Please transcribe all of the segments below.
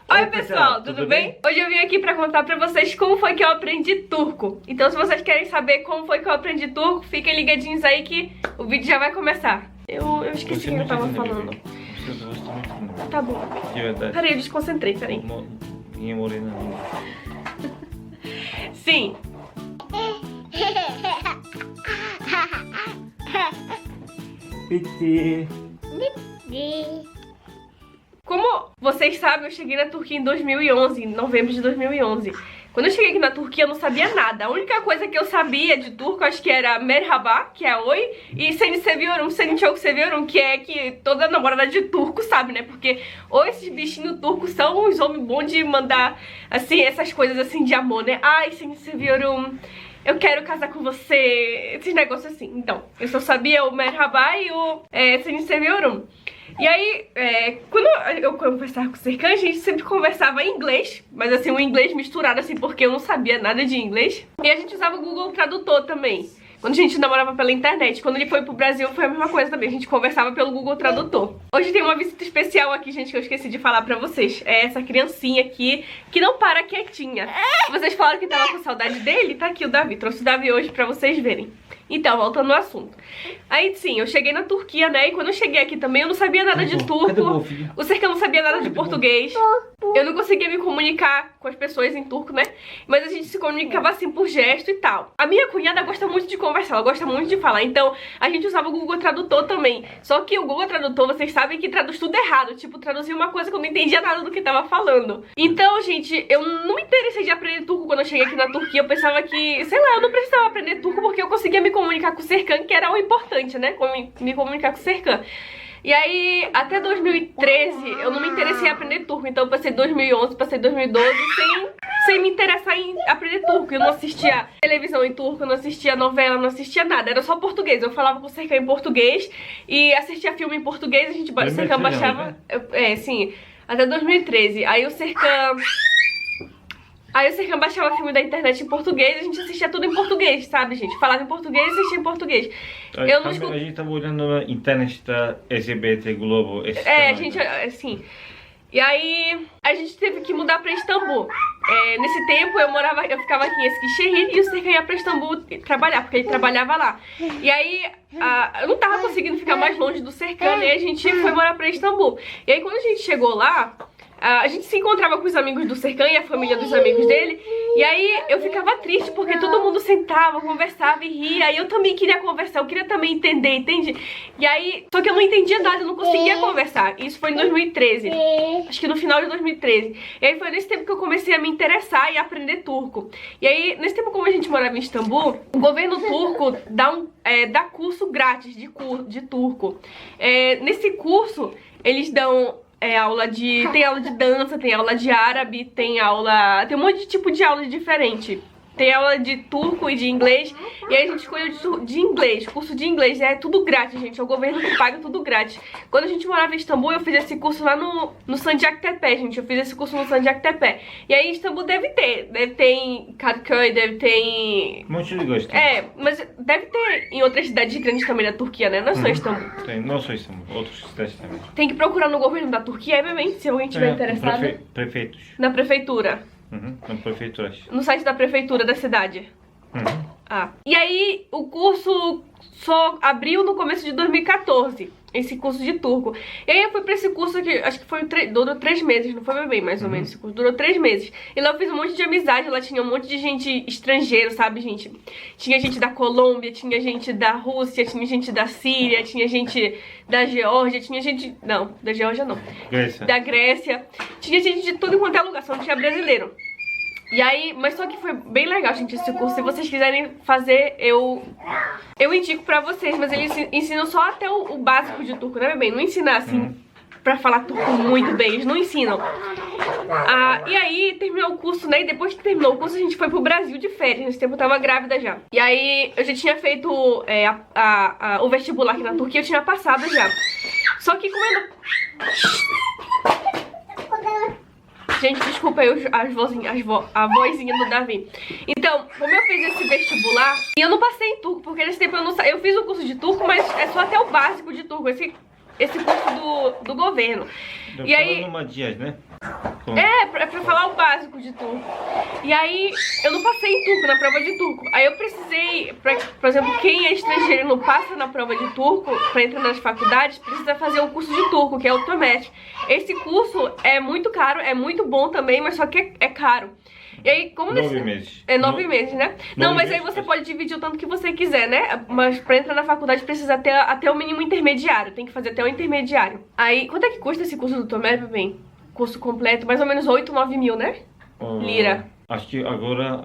Oi pessoal, tudo bem? Hoje eu vim aqui pra contar pra vocês como foi que eu aprendi turco. Então se vocês querem saber como foi que eu aprendi turco, fiquem ligadinhos aí que o vídeo já vai começar. Eu esqueci o que eu tava falando. Tá bom. Peraí, eu desconcentrei, peraí. Sim. Como vocês sabem, eu cheguei na Turquia em 2011, em novembro de 2011. Quando eu cheguei aqui na Turquia, eu não sabia nada. A única coisa que eu sabia de turco, acho que era merhaba, que é oi, e seni seviyorum, seni çok seviyorum, que é que toda namorada de turco sabe, né? Porque ou esses bichinhos turcos são os homens bons de mandar, assim, essas coisas assim de amor, né? Ai, seni seviyorum, eu quero casar com você, esses negócios assim. Então, eu só sabia o merhaba e o seni seviyorum. E aí, quando eu conversava com o Serkan, a gente sempre conversava em inglês, mas assim, um inglês misturado assim, porque eu não sabia nada de inglês. E a gente usava o Google Tradutor também, quando a gente namorava pela internet. Quando ele foi pro Brasil foi a mesma coisa também, a gente conversava pelo Google Tradutor. Hoje tem uma visita especial aqui, gente, que eu esqueci de falar pra vocês. É essa criancinha aqui, que não para quietinha. Vocês falaram que tava com saudade dele, tá aqui o Davi. Trouxe o Davi hoje pra vocês verem. Então, voltando ao assunto. Aí sim, eu cheguei na Turquia, né? E quando eu cheguei aqui também, eu não sabia nada de turco. O Serkan não sabia nada de português. Eu não conseguia me comunicar com as pessoas em turco, né? Mas a gente se comunicava assim por gesto e tal. A minha cunhada gosta muito de conversar, ela gosta muito de falar. Então, a gente usava o Google Tradutor também. Só que o Google Tradutor, vocês sabem que traduz tudo errado. Tipo, traduzia uma coisa que eu não entendia nada do que tava falando. Então, gente, eu não me interessei de aprender turco quando eu cheguei aqui na Turquia. Eu pensava que, sei lá, eu não precisava aprender turco porque eu conseguia me comunicar com o Serkan, que era o importante, né? Me comunicar com o Serkan. E aí, até 2013, eu não me interessei em aprender turco. Então eu passei 2011, passei 2012 sem me interessar em aprender turco. Eu não assistia televisão em turco, eu não assistia novela, não assistia nada. Era só português. Eu falava com o Serkan em português e assistia filme em português. O Serkan baixava... sim, até 2013. Aí o Serkan baixava filme da internet em português, a gente assistia tudo em português, sabe, gente? Falava em português e assistia em português. Eu não escuto... A gente tava olhando na internet da LGBT Globo. A gente, assim... E aí, a gente teve que mudar pra Istambul. Nesse tempo, eu ficava aqui em Eskişehir e o Serkan ia pra Istambul trabalhar, porque ele trabalhava lá. E aí, eu não tava conseguindo ficar mais longe do Serkan, e a gente foi morar pra Istambul. E aí, quando a gente chegou lá... a gente se encontrava com os amigos do Serkan e a família dos amigos dele. E aí eu ficava triste porque todo mundo sentava, conversava e ria. E eu também queria conversar, eu queria também entender, entende? E aí, só que eu não entendia nada, eu não conseguia conversar. Isso foi em 2013, acho que no final de 2013. E aí foi nesse tempo que eu comecei a me interessar e aprender turco. E aí, nesse tempo, como a gente morava em Istambul, o governo turco dá curso grátis de turco. Nesse curso, eles dão... tem aula de dança, tem aula de árabe, tem um monte de tipo de aula diferente. Tem aula de turco e de inglês. E aí a gente escolheu de inglês, curso de inglês. É tudo grátis, gente, é o governo que paga tudo grátis. Quando a gente morava em Istambul, eu fiz esse curso lá no Sancaktepe, gente. Eu fiz esse curso no Sancaktepe. E aí em Istambul deve ter em Kadıköy, deve ter em... Um monte de gosto. Mas deve ter em outras cidades grandes também da Turquia, né? Não é só Istambul. Não só Istambul, outras cidades também. Tem que procurar no governo da Turquia, se alguém tiver interessado. Prefeitos. Na prefeitura. Na prefeitura. No site da prefeitura da cidade. E aí o curso só abriu no começo de 2014, esse curso de turco. E aí eu fui pra esse curso que acho que durou 3 meses, não foi bem mais ou menos esse curso, durou 3 meses. E lá eu fiz um monte de amizade, lá tinha um monte de gente estrangeiro, sabe, gente? Tinha gente da Colômbia, tinha gente da Rússia, tinha gente da Síria, tinha gente da Geórgia, tinha gente... Não, da Geórgia não. Grécia. Da Grécia. Tinha gente de tudo quanto é lugar, só não tinha brasileiro. E aí, mas só que foi bem legal, gente, esse curso. Se vocês quiserem fazer, eu indico pra vocês. Mas eles ensinam só até o básico de turco, né, bem? Não ensina assim pra falar turco muito bem, eles não ensinam. E aí terminou o curso, né? E depois que terminou o curso a gente foi pro Brasil de férias. Nesse tempo eu tava grávida já. E aí eu já tinha feito o vestibular aqui na Turquia, eu tinha passado já. Só que como eu não... Gente, desculpa aí a vozinha do Davi. Então, como eu fiz esse vestibular, e eu não passei em turco, porque nesse tempo eu fiz o curso de turco, mas é só até o básico de turco, esse curso do governo. Eu e aí... Dias, né? É pra falar o básico de turco. E aí, eu não passei em turco, na prova de turco. Aí eu precisei, por exemplo, quem é estrangeiro e não passa na prova de turco, pra entrar nas faculdades, precisa fazer o curso de turco, que é o TOEFL. Esse curso é muito caro, é muito bom também, mas só que é caro. E aí, como 9 meses. É 9 meses, né? Não, mas aí você pode dividir o tanto que você quiser, né? Mas pra entrar na faculdade precisa ter até o mínimo intermediário. Tem que fazer até o intermediário. Aí, quanto é que custa esse curso do TOEFL, bem? Curso completo, mais ou menos 8, 9 mil, né? Lira. Acho que agora,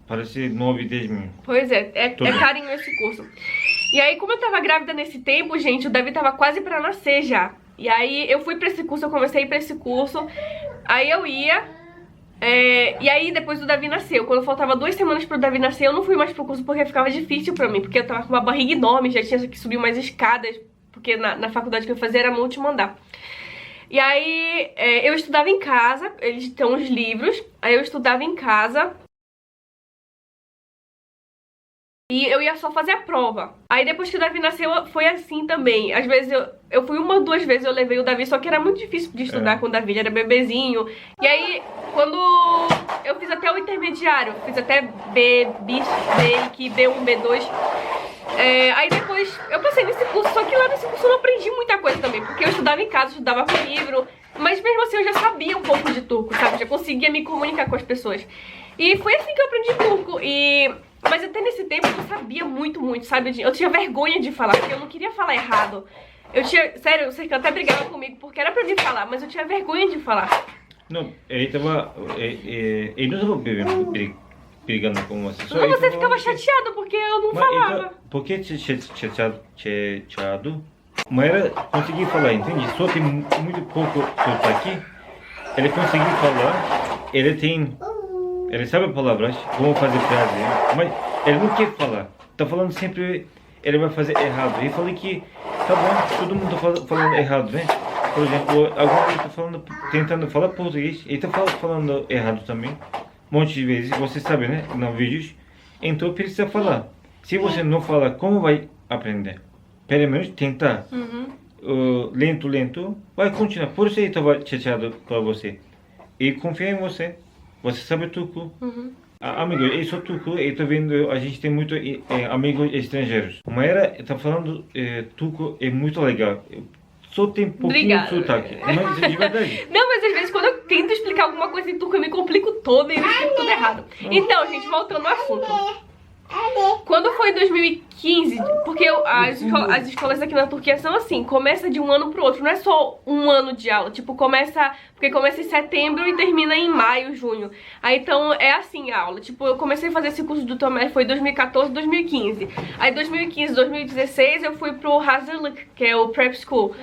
parece 9, 10 mil. Pois é carinho esse curso. E aí, como eu tava grávida nesse tempo, gente, o Davi tava quase pra nascer já. E aí, eu fui pra esse curso, eu comecei a ir pra esse curso. Aí eu ia... e aí depois o Davi nasceu. Quando faltava 2 semanas pro Davi nascer, eu não fui mais pro curso porque ficava difícil pra mim. Porque eu tava com uma barriga enorme, já tinha que subir umas escadas. Porque na faculdade que eu fazia era no último andar. E aí eu estudava em casa, eles têm uns livros. Aí eu estudava em casa. E eu ia só fazer a prova. Aí depois que o Davi nasceu, foi assim também. Às vezes eu fui 1 ou 2 vezes, eu levei o Davi, só que era muito difícil de estudar com o Davi, ele era bebezinho. E aí, quando eu fiz até o intermediário, fiz até B, B1, B2. Aí depois eu passei nesse curso, só que lá nesse curso eu não aprendi muita coisa também, porque eu estudava em casa, estudava com livro. Mas mesmo assim eu já sabia um pouco de turco, sabe? Já conseguia me comunicar com as pessoas. E foi assim que eu aprendi turco. Mas até nesse tempo eu sabia muito, sabe? Eu tinha vergonha de falar, porque eu não queria falar errado. Sério, o Serkan até brigava comigo, porque era pra mim falar, mas eu tinha vergonha de falar. Não, ele não estava brigando com você. Não, você ficava chateado porque eu não falava. Então, por que chateado? Mas era conseguir falar, entende? Só tem muito pouco sotaque. Ele conseguiu falar, ele sabe palavras, como fazer frase, mas ele não quer falar. Tá falando sempre, ele vai fazer errado. E falei que, tá bom, todo mundo tá falando errado, né? Por exemplo, agora ele tá tentando falar português, ele tá falando errado também. Um monte de vezes, você sabe, né? Nos vídeos. Então precisa falar. Se você não falar, como vai aprender? Pelo menos tentar. Lento, vai continuar. Por isso ele estava chateado com você. E confia em você. Você sabe turco. Amigo, eu sou turco e tô vendo, a gente tem muito amigos estrangeiros. Mayra tá falando turco, é muito legal. Só tem pouquinho de sotaque. Mas é de verdade. Não, mas às vezes quando eu tento explicar alguma coisa em turco, eu me complico toda e eu explico tudo errado. Então, gente, voltando ao assunto. Quando foi 2015, porque as escolas aqui na Turquia são assim, começa de um ano pro outro, não é só um ano de aula, tipo, porque começa em setembro e termina em maio, junho. Aí então é assim a aula, tipo, eu comecei a fazer esse curso do TOEFL, foi 2014, 2015. Aí 2015, 2016 eu fui pro Hazırlık, que é o Prep School.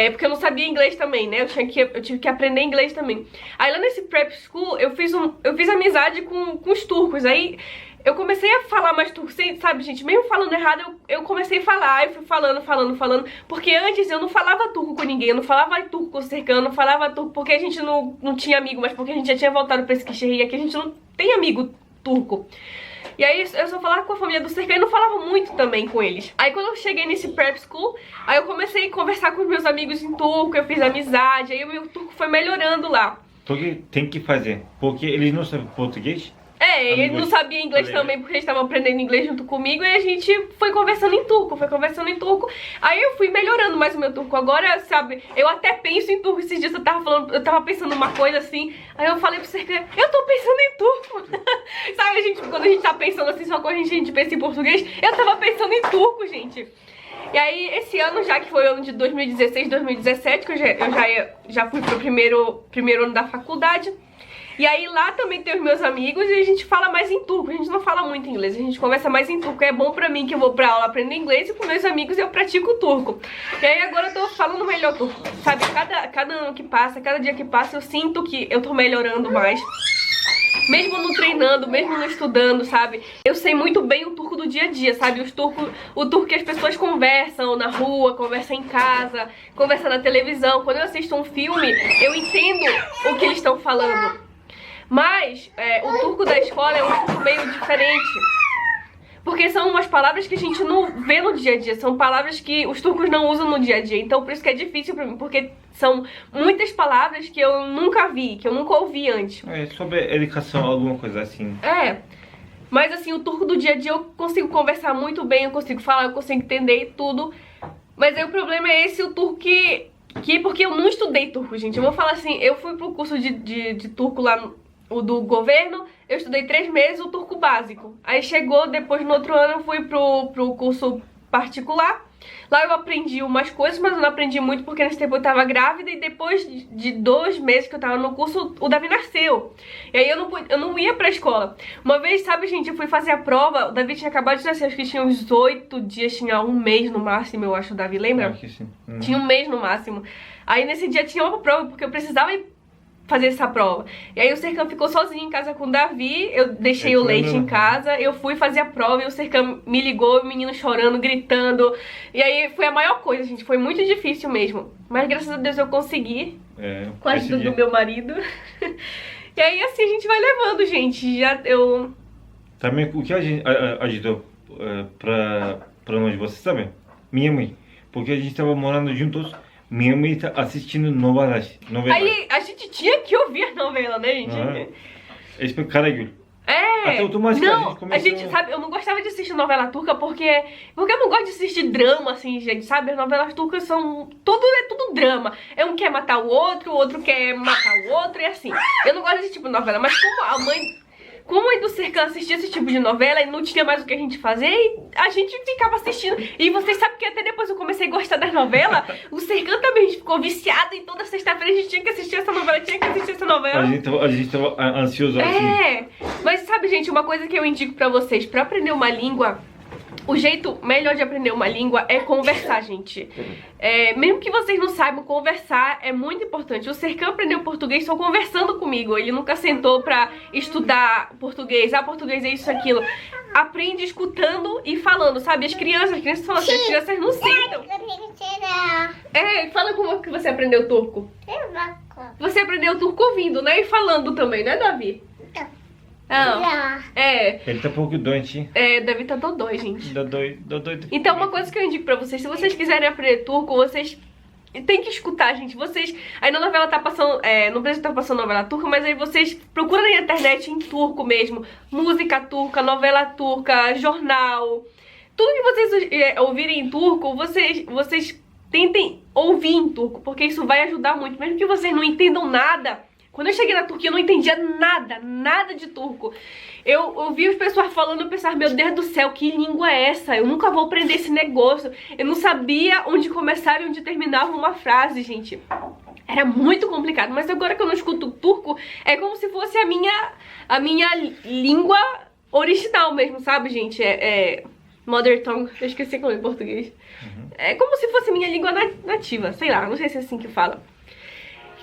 Porque eu não sabia inglês também, né? Eu tive que aprender inglês também. Aí lá nesse Prep School eu fiz amizade com os turcos. Aí eu comecei a falar mais turco, sabe, gente? Mesmo falando errado, eu comecei a falar. Eu fui falando. Porque antes eu não falava turco com ninguém. Eu não falava turco com o Serkan, eu não falava turco porque a gente não tinha amigo, mas porque a gente já tinha voltado pra esse Eskişehir e aqui a gente não tem amigo turco. E aí eu só falava com a família do Serkan e não falava muito também com eles. Aí quando eu cheguei nesse prep school, aí eu comecei a conversar com os meus amigos em turco, eu fiz amizade, aí o meu turco foi melhorando lá. Porque tem que fazer, porque eles não sabem português. Ele não sabia inglês também, porque eles estavam aprendendo inglês junto comigo. E a gente foi conversando em turco, Aí eu fui melhorando mais o meu turco. Agora, sabe, eu até penso em turco. Esses dias eu tava pensando uma coisa assim. Aí eu falei pro Serkan, eu tô pensando em turco. Sabe, quando a gente tá pensando assim, só quando a gente pensa em português, eu tava pensando em turco, gente. E aí, esse ano, já que foi o ano de 2016, 2017, que eu já fui pro primeiro ano da faculdade. E aí lá também tem os meus amigos e a gente fala mais em turco. A gente não fala muito inglês, a gente conversa mais em turco. É bom pra mim que eu vou pra aula aprender inglês e com meus amigos eu pratico turco. E aí agora eu tô falando melhor turco, sabe? Cada ano que passa, cada dia que passa eu sinto que eu tô melhorando mais. Mesmo não treinando, mesmo não estudando, sabe? Eu sei muito bem o turco do dia a dia, sabe? O turco que as pessoas conversam na rua, conversam em casa, conversam na televisão. Quando eu assisto um filme, eu entendo o que eles estão falando. Mas o turco da escola é um turco meio diferente. Porque são umas palavras que a gente não vê no dia a dia. São palavras que os turcos não usam no dia a dia. Então por isso que é difícil pra mim. Porque são muitas palavras que eu nunca vi, que eu nunca ouvi antes. É sobre educação, alguma coisa assim. É. Mas assim, o turco do dia a dia eu consigo conversar muito bem, eu consigo falar, eu consigo entender tudo. Mas aí o problema é esse, o turco porque eu não estudei turco, gente. Eu vou falar assim, eu fui pro curso de turco lá, o do governo, eu estudei 3 meses o turco básico. Aí chegou, depois no outro ano eu fui pro curso particular. Lá eu aprendi umas coisas, mas eu não aprendi muito porque nesse tempo eu tava grávida. E depois de 2 meses que eu tava no curso, o Davi nasceu. E aí eu não ia pra escola. Uma vez, sabe, gente, eu fui fazer a prova. O Davi tinha acabado de nascer, acho que tinha uns 8 dias, tinha 1 mês no máximo, eu acho, o Davi, lembra? Acho que sim. Tinha 1 mês no máximo. Aí nesse dia tinha uma prova, porque eu precisava ir fazer essa prova. E aí o Serkan ficou sozinho em casa com o Davi, eu deixei o leite em casa, eu fui fazer a prova e o Serkan me ligou, o menino chorando, gritando. E aí foi a maior coisa, gente, foi muito difícil mesmo. Mas graças a Deus eu consegui, com a ajuda do meu marido. E aí assim a gente vai levando, gente. Já eu... Também o que a gente ajudou pra nós, você sabe? Minha mãe. Porque a gente estava morando juntos. Minha mãe tá assistindo novelas. Aí a gente tinha que ouvir a novela, né, gente? Esse foi Karagül. É, Até automaticamente não, a gente sabe, eu não gostava de assistir novela turca porque eu não gosto de assistir drama, assim, gente, sabe? As novelas turcas são, é tudo drama. É um quer matar o outro quer matar o outro e assim. Eu não gosto desse tipo de novela, mas como a mãe do Serkan assistia esse tipo de novela e não tinha mais o que a gente fazer, e a gente ficava assistindo. E vocês sabem que até depois eu comecei a gostar das novelas, o Serkan também ficou viciado e toda sexta-feira a gente tinha que assistir essa novela, A gente tava ansioso assim. É, mas sabe, gente, uma coisa que eu indico pra vocês, pra aprender uma língua, o jeito melhor de aprender uma língua é conversar, gente. Mesmo que vocês não saibam, conversar é muito importante. O Serkan aprendeu português só conversando comigo. Ele nunca sentou pra estudar português. Português é isso, aquilo. Aprende escutando e falando, sabe? As crianças falam assim, as crianças não sentam. Fala como que você aprendeu turco. Você aprendeu turco ouvindo, né? E falando também, né, Davi? Ele tá um pouco doente. Davi tá dodói, gente. Dodói. Então uma coisa que eu indico pra vocês, se vocês quiserem aprender turco, vocês tem que escutar, gente. Vocês, aí na novela tá passando, no Brasil tá passando novela turca, mas aí vocês procuram na internet em turco mesmo, música turca, novela turca, jornal. Tudo que vocês ouvirem em turco, vocês tentem ouvir em turco, porque isso vai ajudar muito, mesmo que vocês não entendam nada. Quando eu cheguei na Turquia eu não entendia nada de turco. Eu ouvi as pessoas falando, eu pensava, meu Deus do céu, que língua é essa? Eu nunca vou aprender esse negócio. Eu não sabia onde começava e onde terminava uma frase, gente. Era muito complicado, mas agora que eu não escuto turco, é como se fosse a minha língua original mesmo, sabe, gente? Mother tongue, eu esqueci como é em português. É como se fosse minha língua nativa, sei lá, não sei se é assim que fala.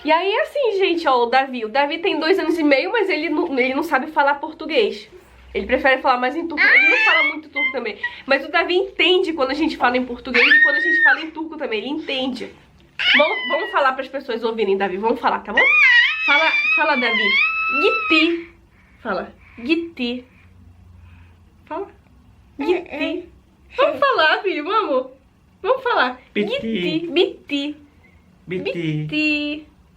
E aí assim, gente, ó, o Davi tem 2 anos e meio, mas ele não sabe falar português. Ele prefere falar mais em turco, ele não fala muito turco também. Mas o Davi entende quando a gente fala em português e quando a gente fala em turco também, ele entende. Vamos falar para as pessoas ouvirem, Davi, vamos falar, tá bom? Fala, Davi. Gitti. Fala, gitti. Fala, gitti. Vamos falar, filho, vamos falar. Gitti, bitti.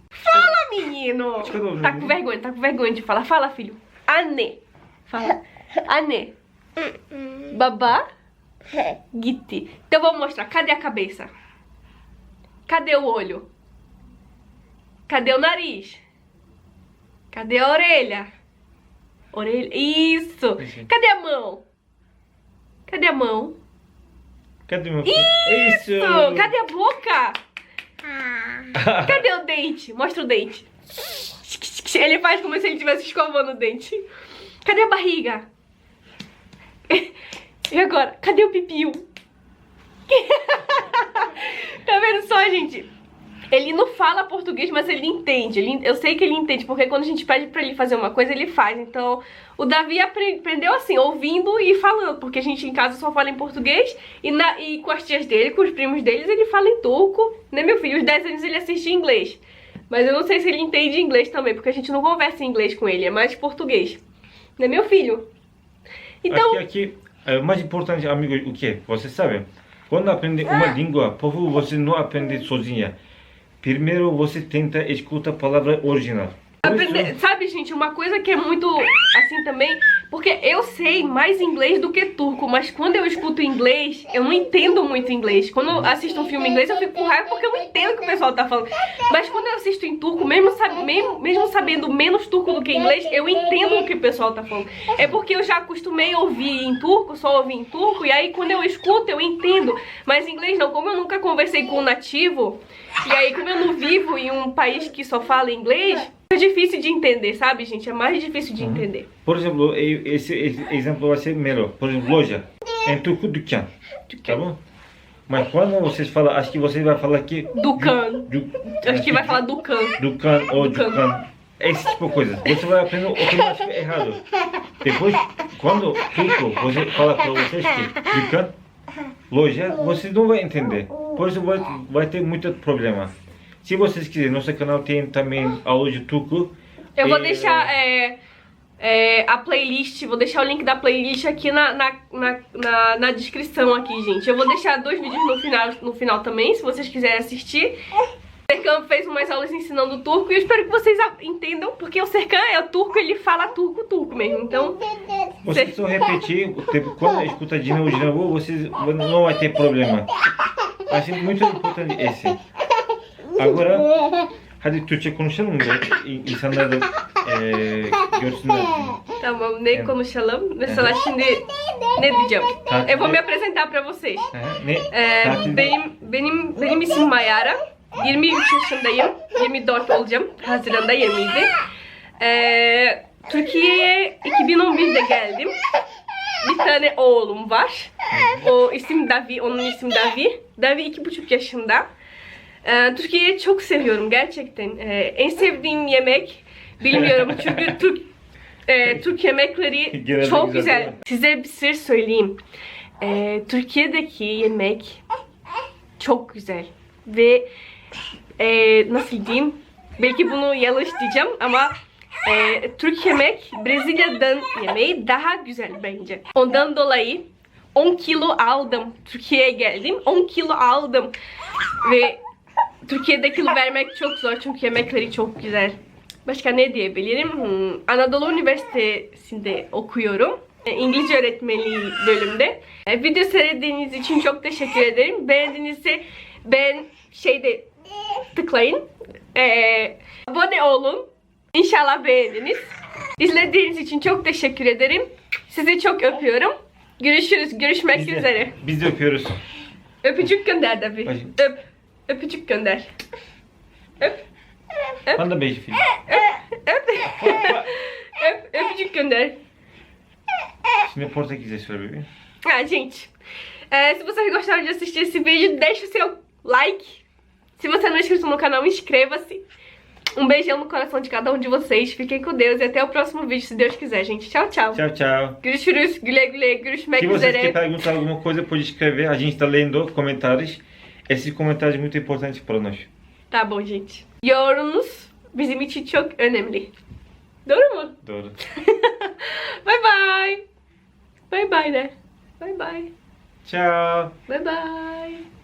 Fala, menino! Tá com vergonha de falar. Fala, filho. Ane. Fala. Ane. Babá. Gitti. Então vamos mostrar. Cadê a cabeça? Cadê o olho? Cadê o nariz? Cadê a orelha? Isso. Cadê a mão? Cadê a mão? Cadê meu filho? Isso. Cadê a boca? Cadê o dente? Mostra o dente. Ele faz como se ele estivesse escovando o dente. Cadê a barriga? E agora? Cadê o pipiu? Tá vendo só, gente? Ele não fala português, mas ele entende. Eu sei que ele entende, porque quando a gente pede pra ele fazer uma coisa, ele faz. Então, o Davi aprendeu assim, ouvindo e falando. Porque a gente em casa só fala em português. E com as tias dele, com os primos deles, ele fala em turco. Né, meu filho? Os 10 anos ele assiste em inglês. Mas eu não sei se ele entende inglês também, porque a gente não conversa em inglês com ele. É mais português. Né, meu filho? Então... mais importante, amigo, o que? Você sabe? Quando aprende uma língua, por favor, você não aprende sozinha. Primeiro você tenta escutar a palavra original. Sabe, gente, uma coisa que é muito assim também, porque eu sei mais inglês do que turco, mas quando eu escuto inglês, eu não entendo muito inglês. Quando eu assisto um filme em inglês, eu fico com raiva porque eu não entendo o que o pessoal tá falando. Mas quando eu assisto em turco, mesmo sabendo menos turco do que inglês, eu entendo o que o pessoal tá falando. É porque eu já acostumei a ouvir em turco, só ouvir em turco, e aí quando eu escuto, eu entendo. Mas em inglês não, como eu nunca conversei com um nativo, e aí como eu não vivo em um país que só fala inglês, é difícil de entender, sabe, gente? É mais difícil de entender. Por exemplo, esse exemplo vai ser melhor. Por exemplo, loja. Em turco, dükkan. Tá bom? Mas quando vocês falam, acho que vocês vão falar aqui... Dukan. Acho que vai falar Dukan. Dukan ou Dukan. Esse tipo de coisa. Você vai aprender automaticamente errado. Depois, quando turco, você fala para vocês que Dukan, loja, vocês não vão entender. Por isso vai ter muito problema. Se vocês quiserem, nosso canal tem também aula de turco. Eu vou deixar a playlist, vou deixar o link da playlist aqui na descrição aqui, gente. Eu vou deixar 2 vídeos no final também, se vocês quiserem assistir. O Serkan fez umas aulas ensinando turco e eu espero que vocês entendam, porque o Serkan é o turco, ele fala turco mesmo, então... Vocês só repetir, quando escuta de novo, vocês não vai ter problema. Acho muito importante esse. Agora, hadi Türkçe konuşalım mı? İnsanlar da görsünler. Tamam, ne konuşalım? Mesela şimdi ne diyeceğim? Eu vou me apresentar pra vocês. Benim isim Mayara. 23 yaşındayım. 24 olacağım. Haziran'da 27. Türkiye'ye 2011'de geldim. Bir tane oğlum var. O isim Davi, onun ismi Davi. Davi 2,5 yaşında. Türkiye'yi çok seviyorum gerçekten. En sevdiğim yemek bilmiyorum çünkü Türk yemekleri çok güzel. Size bir sır söyleyeyim. Türkiye'deki yemek çok güzel ve nasıl diyeyim? Belki bunu yanlış diyeceğim ama Türk yemek Brezilya'dan yemeği daha güzel bence. Ondan dolayı 10 kilo aldım. Türkiye'ye geldim. 10 kilo aldım ve Türkiye'de kilo vermek çok zor çünkü yemekleri çok güzel. Başka ne diyebilirim? Anadolu Üniversitesi'nde okuyorum. İngilizce öğretmenliği bölümde. Video seyrettiğiniz için çok teşekkür ederim. Beğendiğinizde tıklayın. Abone olun. İnşallah beğendiniz. İzlediğiniz için çok teşekkür ederim. Sizi çok öpüyorum. Görüşürüz. Görüşmek üzere. Biz de öpüyoruz. Öpücük gönder de bir. Öp. Öpücük gönder. Öp. Öp. Manda beijo, filho. Öp. Öpücük gönder. Şimdi português söyle bebeğim. Gente, se vocês gostaram de assistir esse vídeo, deixa o seu like. Se você não é inscrito no canal, inscreva-se. Beijão no coração de cada um de vocês. Fiquem com Deus e até o próximo vídeo, se Deus quiser, gente. Tchau, tchau. Tchau, tchau. Görüşürüz. Güle güle. Görüşmek Se vocês üzere. querem perguntar alguma coisa, pode escrever. A gente está lendo comentários. Esses comentários muito importantes para nós. Tá bom, gente. Yorumunuz bizim için çok önemli. Doğru mu? Doğru. Bye bye. Bye bye de. Bye bye. Tchau. Bye bye.